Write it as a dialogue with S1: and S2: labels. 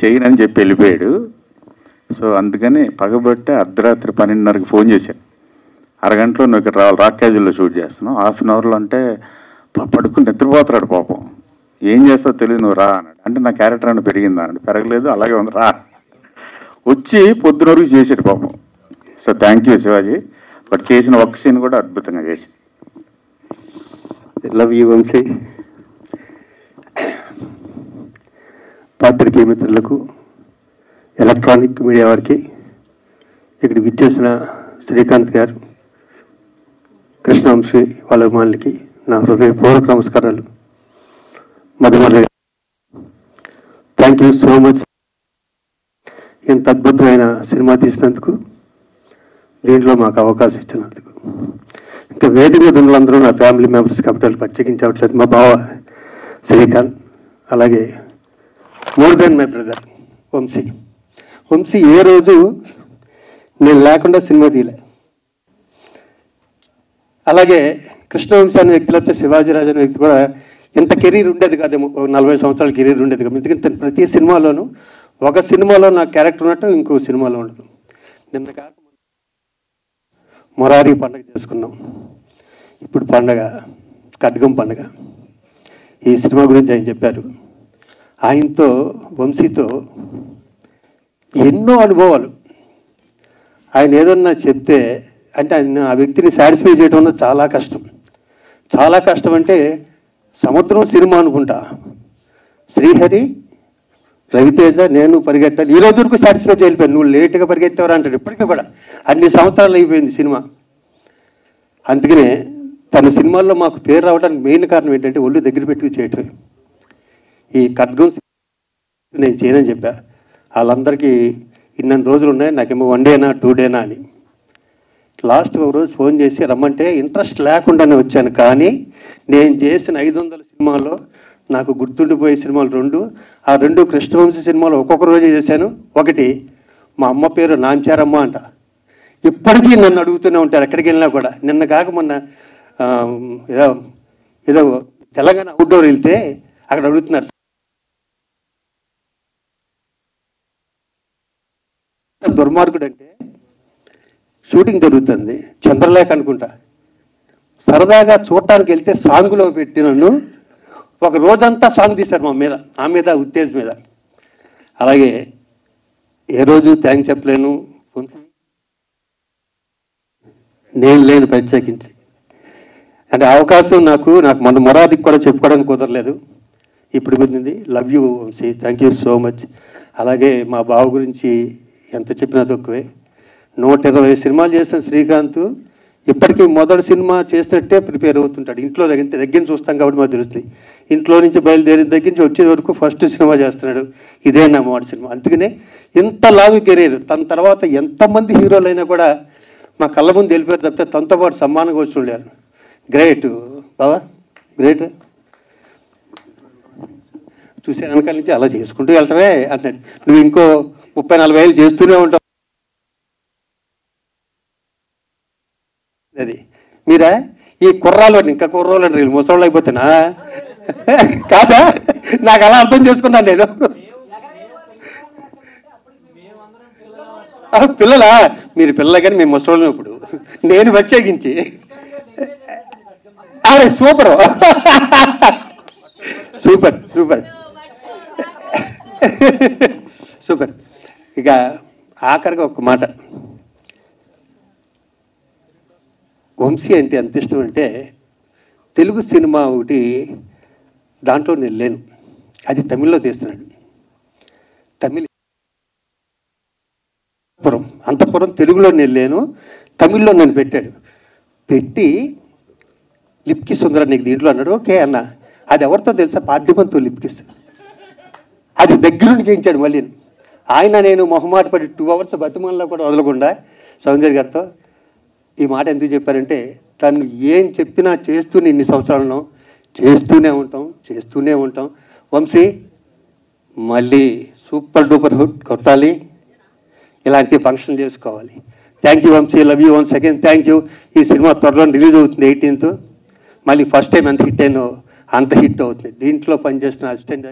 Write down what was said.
S1: చేయనని చెప్పి వెళ్ళిపోయాడు. సో అందుకని పగబట్టి అర్ధరాత్రి 12:30కి ఫోన్ చేశాను. అరగంటలో నువ్వు ఇక్కడ రావాలి, రాక్ క్యాజువల్లో షూట్ చేస్తున్నావు, హాఫ్ అన్ అవర్లో అంటే పడుకుని నిద్రపోతాడు పాపం. ఏం చేస్తావు తెలియదు, నువ్వు రా అన్నాడు. అంటే నా క్యారెక్టర్ అని పెరిగిందా అన్నాడు. పెరగలేదు, అలాగే ఉంది, రా. వచ్చి పొద్దున వరకు చేసాడు పాపం. So thank you Shivaji. But చేసిన ఒక్క సీన్ కూడా అద్భుతంగా చేసి.
S2: Love you Vamsi. పాత్రికేయ మిత్రులకు, ఎలక్ట్రానిక్ మీడియా వారికి, ఇక్కడికి విచ్చేసిన శ్రీకాంత్ గారు, కృష్ణవంశీ వాళ్ళ అభిమానులకి నా హృదయపూర్వక నమస్కారాలు. మధుమర్రి గారు, థ్యాంక్ యూ సో మచ్. ఇంత అద్భుతమైన సినిమా తీసినందుకు, దీంట్లో మాకు అవకాశం ఇచ్చినందుకు. ఇంకా వేదిక మీద ఉన్నందరూ నా ఫ్యామిలీ మెంబర్స్ కాబట్టి ప్రత్యేకించవట్లేదు. మా బావ శ్రీకాంత్, అలాగే more than my brother Vamsi. Vamsi ఏ రోజు నేను లేకుండా సినిమా తీయలే. అలాగే కృష్ణవంశీ అనే వ్యక్తి, లేకపోతే శివాజీరాజు అనే వ్యక్తి కూడా ఇంత కెరీర్ ఉండేది కాదేమో, 40 సంవత్సరాల కెరీర్ ఉండేది కాదు. ఎందుకంటే ప్రతి సినిమాలోనూ ఒక సినిమాలో నా క్యారెక్టర్ ఉన్నట్టు ఇంకో సినిమాలో ఉండదు. నిన్న కాక మొరారి పండుగ చేసుకున్నాం, ఇప్పుడు పండగ ఖడ్గం పండుగ. ఈ సినిమా గురించి ఆయన చెప్పారు. ఆయనతో, వంశీతో ఎన్నో అనుభవాలు. ఆయన ఏదన్నా చెప్తే అంటే ఆయన ఆ వ్యక్తిని సాటిస్ఫై చేయడం అన్నది చాలా కష్టం. చాలా కష్టం అంటే సముద్రం సినిమా అనుకుంటా, శ్రీహరి, రవితేజ, నేను పరిగెట్టాలి. ఈ రోజు వరకు సాటిస్ఫై చేయలేకపోయాను. నువ్వు లేటుగా పరిగెత్తేవారు అంటాడు. ఇప్పటికీ కూడా అన్ని సంవత్సరాలు అయిపోయింది సినిమా. అందుకనే తన సినిమాల్లో మాకు పేరు రావడానికి మెయిన్ కారణం ఏంటంటే ఒళ్ళు దగ్గర పెట్టుకు చేయటమే. ఈ ఖడ్గం నేను చేయనని చెప్పా. వాళ్ళందరికీ ఇన్ని రోజులు ఉన్నాయి, నాకేమో 1 డేనా 2 డేనా అని. లాస్ట్ ఒక రోజు ఫోన్ చేసి రమ్మంటే ఇంట్రెస్ట్ లేకుండానే వచ్చాను. కానీ నేను చేసిన 500 సినిమాల్లో నాకు గుర్తుండిపోయే సినిమాలు 2. ఆ 2 కృష్ణవంశీ సినిమాలు ఒక్కొక్క రోజే చేశాను. ఒకటి మా అమ్మ పేరు నాంచారమ్మ అంట. ఇప్పటికీ నన్ను అడుగుతూనే ఉంటారు ఎక్కడికి వెళ్ళినా కూడా. నిన్న కాక మొన్న ఏదో తెలంగాణ అవుట్డోర్ వెళ్తే అక్కడ అడుగుతున్నారు, దుర్మార్గుడు అంటే షూటింగ్ జరుగుతుంది, చంద్రలేఖ అనుకుంటా, సరదాగా చూడటానికి వెళ్తే సాంగులో పెట్టి నన్ను ఒక రోజంతా సాంగ్ తీశారు మా మీద, ఆ మీద, ఉత్తేజ్ మీద. అలాగే ఏ రోజు థ్యాంక్స్ చెప్పలేను. నేను లేను ప్రత్యేకించి. అంటే అవకాశం నాకు మన మొరాదికి కూడా చెప్పుకోవడానికి కుదరలేదు. ఇప్పుడు కుదిరింది. Love you Vamsi, thank you so much. అలాగే మా బావ గురించి ఎంత చెప్పినా తక్కువే. 120 సినిమాలు చేసిన శ్రీకాంత్ ఇప్పటికీ మొదటి సినిమా చేసినట్టే ప్రిపేర్ అవుతుంటాడు. ఇంట్లో దగ్గర చూస్తాం కాబట్టి మాకు తెలుస్తుంది. ఇంట్లో నుంచి బయలుదేరి దగ్గర నుంచి వచ్చే వరకు ఫస్ట్ సినిమా చేస్తున్నాడు. ఇదే నా మొదటి సినిమా. అందుకనే ఇంత లాగు కెరీర్. తన తర్వాత ఎంతమంది హీరోలైనా కూడా మా కళ్ళ ముందు వెళ్ళిపోయారు తప్పితే తనతో పాటు సమ్మానంగా వచ్చి ఉండారు. గ్రేట్ బావా, గ్రేట్. చూసే వెనకాల నుంచి అలా చేసుకుంటూ వెళ్తావే అన్నాడు. నువ్వు ఇంకో 30-40 ఏళ్ళు చేస్తూనే ఉంటావు. అది మీరా ఈ కుర్రాలు అని, ఇంకా కుర్రోళ్ళు అండి, ముసళ్ళు అయిపోతున్నా కాదా? నాకు అలా అర్థం చేసుకున్నాను నేను. పిల్లలా? మీరు పిల్లలు కానీ మేము ముసళ్ళు. ఇప్పుడు నేను ప్రత్యేకించి అరే సూపర్ సూపర్ సూపర్ సూపర్. ఇక ఆఖరిగా ఒక మాట, వంశీ అంటే ఎంత ఇష్టం అంటే తెలుగు సినిమా ఒకటి దాంట్లో నేను లేను, అది తమిళ్లో తీస్తున్నాడు. అంతపురం తెలుగులో నేను లేను, తమిళ్లో నన్ను పెట్టాడు. పెట్టి లిప్ కిస్ ఉందిరా నీకు దీంట్లో అన్నాడు. ఓకే అన్న. అది ఎవరితో తెలుసా? పార్థిపంతో లిప్ కిస్. అది దగ్గరుండి చేయించాడు. మళ్ళీ ఆయన నేను మొహమాట పడి 2 అవర్స్ బతిమల్లో కూడా వదలకుండా సౌందర్య గారితో ఈ మాట ఎందుకు చెప్పారంటే, తను ఏం చెప్పినా చేస్తూనే ఇన్ని సంవత్సరాలను చేస్తూనే ఉంటాం. వంశీ మళ్ళీ సూపర్ డూపర్ హిట్ కొట్టాలి, ఇలాంటి ఫంక్షన్ చేసుకోవాలి. Thank you Vamsi, love you once again, thank you. ఈ సినిమా త్వరలో రిలీజ్ అవుతుంది 18th. మళ్ళీ ఫస్ట్ టైం ఎంత హిట్ అయినో అంత హిట్ అవుతుంది. దీంట్లో పనిచేసిన అసిస్టెంట్